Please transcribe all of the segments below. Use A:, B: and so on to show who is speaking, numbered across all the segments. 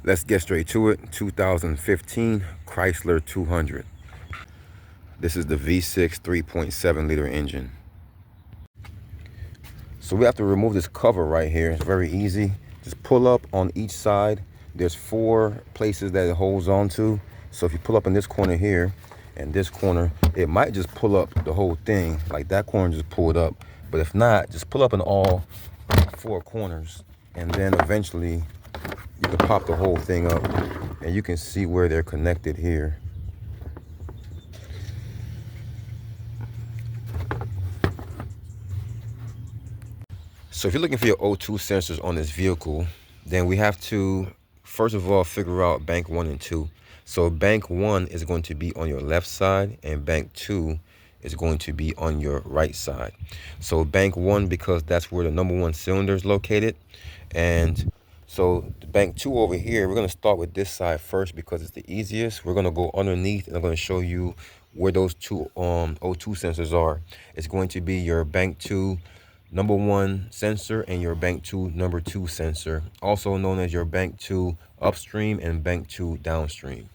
A: Let's get straight to it. 2015 Chrysler 200. This is the V6 3.7 liter engine. So we have to remove this cover right here. It's very easy. Just pull up on each side. There's 4 places that it holds on to. So if you pull up in this corner here and this corner, it might just pull up the whole thing. Like that corner just pull it up. But if not, just pull up in all 4 corners. And then eventually you can pop the whole thing up and you can see where they're connected here. So if you're looking for your O2 sensors on this vehicle, then we have to, first of all, figure out bank 1 and 2. So bank 1 is going to be on your left side and bank 2 is going to be on your right side. So bank 1, because that's where the number 1 cylinder is located. And so bank 2 over here, we're going to start with this side first because it's the easiest. We're going to go underneath and I'm going to show you where those 2 O2 sensors are. It's going to be your bank 2 number 1 sensor and your bank 2 number 2 sensor, also known as your bank 2 upstream and bank 2 downstream.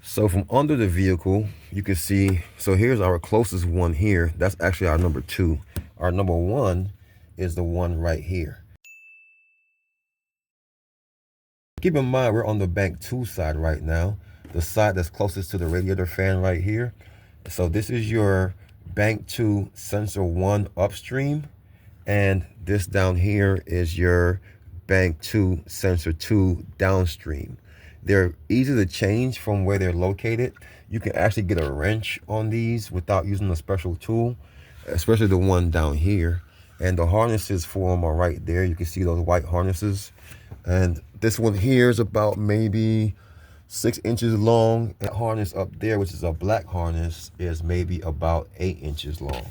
A: So from under the vehicle, you can see, so here's our closest one here. That's actually our number 2. Our number 1 is the one right here. Keep in mind, we're on the bank 2 side right now, the side that's closest to the radiator fan right here. So this is your bank 2 sensor 1 upstream, and this down here is your bank 2 sensor 2 downstream. They're easy to change from where they're located. You can actually get a wrench on these without using a special tool, especially the one down here. And the harnesses for them are right there. You can see those white harnesses. And this one here is about maybe 6 inches long. That harness up there, which is a black harness, is maybe about 8 inches long.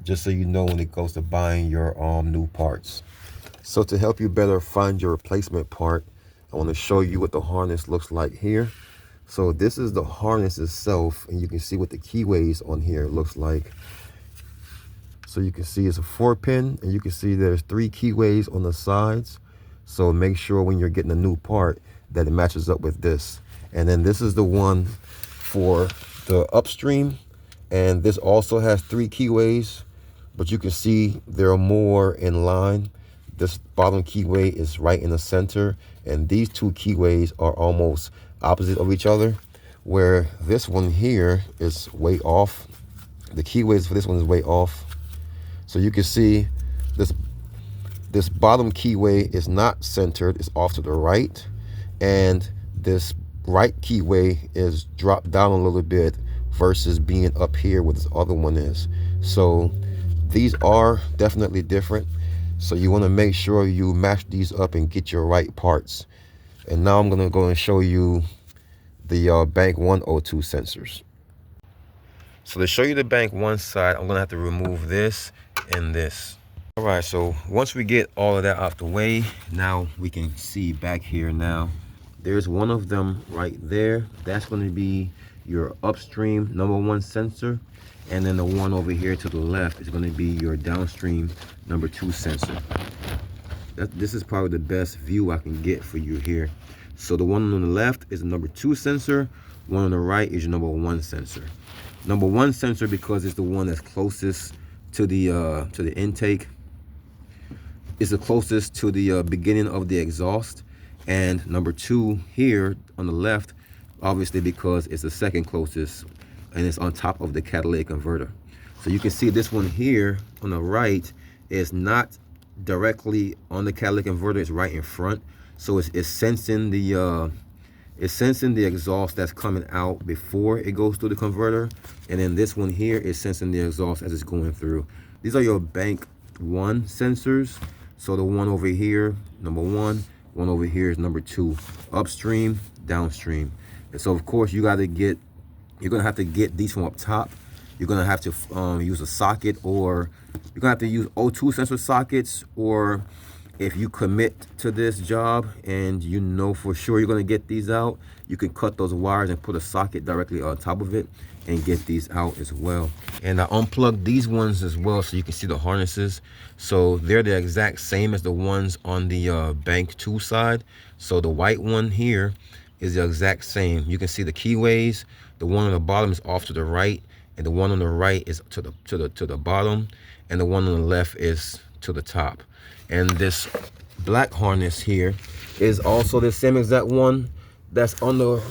A: Just so you know when it goes to buying your new parts. So to help you better find your replacement part, I want to show you what the harness looks like here. So this is the harness itself, and you can see what the keyways on here looks like. So you can see it's a 4-pin, and you can see there's 3 keyways on the sides. So make sure when you're getting a new part that it matches up with this. And then this is the one for the upstream, and this also has 3 keyways, but you can see they're more in line. This bottom keyway is right in the center, and these 2 keyways are almost opposite of each other, where this one here is way off. The keyways for this one is way off. So you can see this bottom keyway is not centered, it's off to the right, and this right keyway is dropped down a little bit versus being up here where this other one is. So these are definitely different. So you want to make sure you match these up and get your right parts. And now I'm going to go and show you the bank 1 O2 sensors. So to show you the bank 1 side, I'm going to have to remove this and this. All right, so once we get all of that out the way, now we can see back here now. There's one of them right there. That's going to be your upstream number 1 sensor. And then the one over here to the left is going to be your downstream number 2 sensor. This is probably the best view I can get for you here. So the one on the left is the number 2 sensor. One on the right is your number 1 sensor. Number 1 sensor because it's the one that's closest to the intake. It's the closest to the beginning of the exhaust. And number 2 here on the left, obviously because it's the second closest, and it's on top of the catalytic converter. So you can see this one here on the right is not directly on the catalytic converter, it's right in front. So it's sensing the exhaust that's coming out before it goes through the converter. And then this one here is sensing the exhaust as it's going through. These are your bank 1 sensors. So the one over here, number 1, one over here is number 2, upstream, downstream. And so of course you're gonna have to get these from up top. You're gonna have to use a socket, or you're gonna have to use O2 sensor sockets, or if you commit to this job and you know for sure you're going to get these out, you can cut those wires and put a socket directly on top of it and get these out as well. And I unplugged these ones as well so you can see the harnesses. So they're the exact same as the ones on the Bank 2 side. So the white one here is the exact same. You can see the keyways. The one on the bottom is off to the right, and the one on the right is to the bottom, and the one on the left is to the top. And this black harness here is also the same exact one that's on the,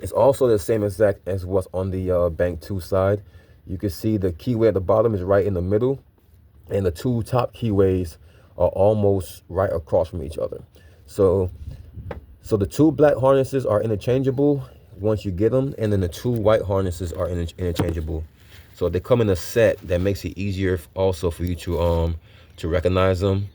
A: it's also the same exact as what's on the Bank 2 side. You can see the keyway at the bottom is right in the middle, and the two top keyways are almost right across from each other. So the two black harnesses are interchangeable once you get them, and then the two white harnesses are interchangeable. So they come in a set that makes it easier also for you to recognize them.